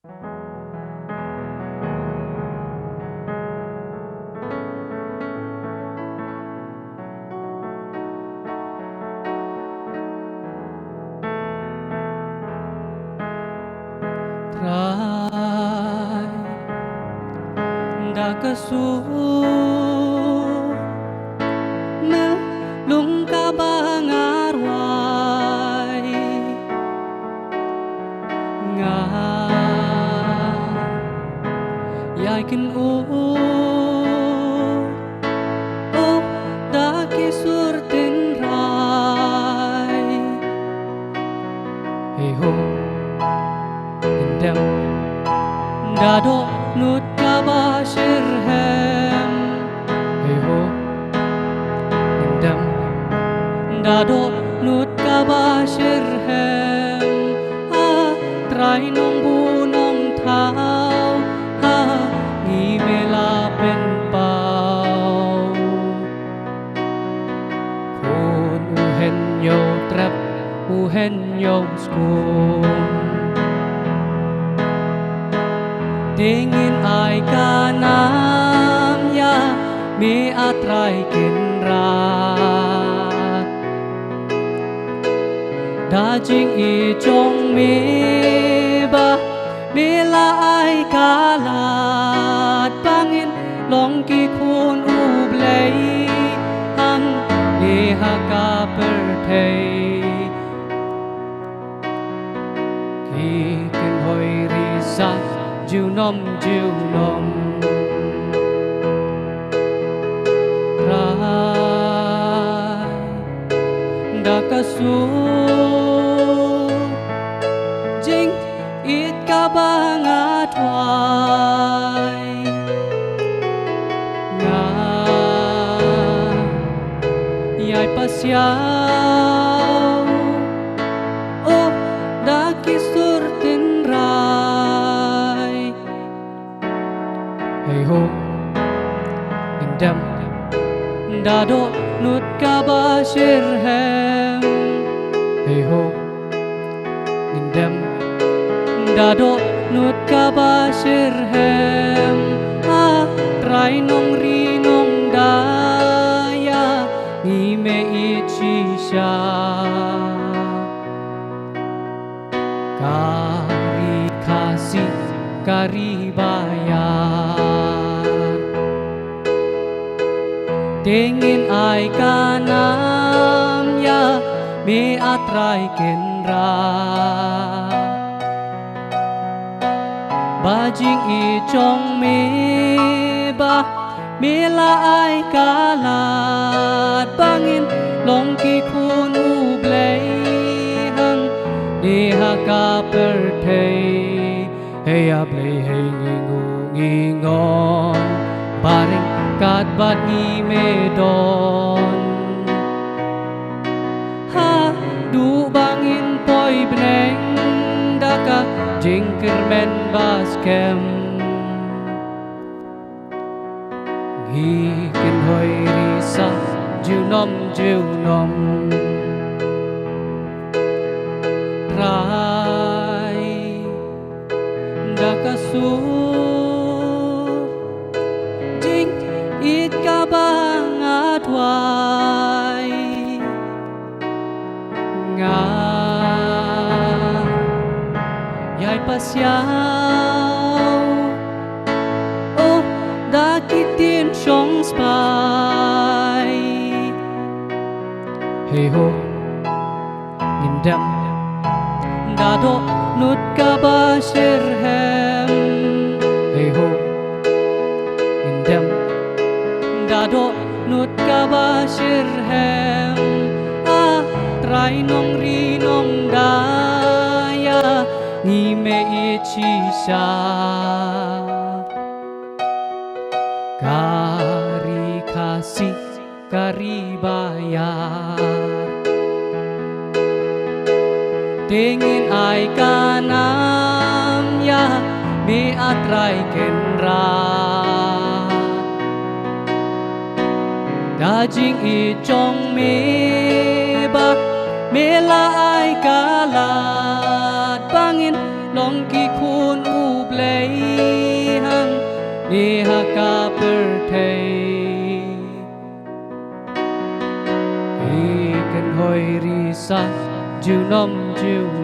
Trai đã cơ su melung ka bangarway nga yakin da kisurtin rai hey ho dem da do nut ka ba shirhem hey ho dem da do nut ka ba shirhem trai nong bu nong thao nghi mê la pen pao khôn hen yo trap hen yo skun Tingin ay kanam ya mi atray kinrat Dajing i chong mi ba mi la ay kalat Pangin long ki khun ublay hang iha ka pertay Ki kin hoy risa Jiu nom Rai đã ca su Jing ít ca ba ngã thoại Nga Yai pa siyaw đã kisur tin rai Hey ho, indam, da do nut ka ba shirhem. Hey ho, indam, da do nut ka ba shirhem. Try nong ri nong daya, ni me ichi sha. Kari kasih, kari bayar. Tingin ay kanam ya mi atray kenra Bajing i chong mi ba mi la ay kalat Bangin long ki khun ublay hang diha ka pertay Hey ablay hey ngingon Baring kat bat ni medon Du bangin poi beneng Daka jingkir men baskem Gikin hoi risa Jiu nom Rai Daka su It ka bang atway Nga Yay pasyaw Dakitin siyong spy Hey ho Indam Dado nut ka ba shirhem Hey ho Indam Dado nut ka ba shirhem Try nong ri nong daya Ni me ichi sha Kari kasih kari bayar Tingin ay kanam ya Mi atray kenra Dajing i chong mi ba Mi la ay kalat Bangin Long ki khun up lấy hăng Ni ha ca per thầy Hi kan hoi ri sa Jiu nom jiu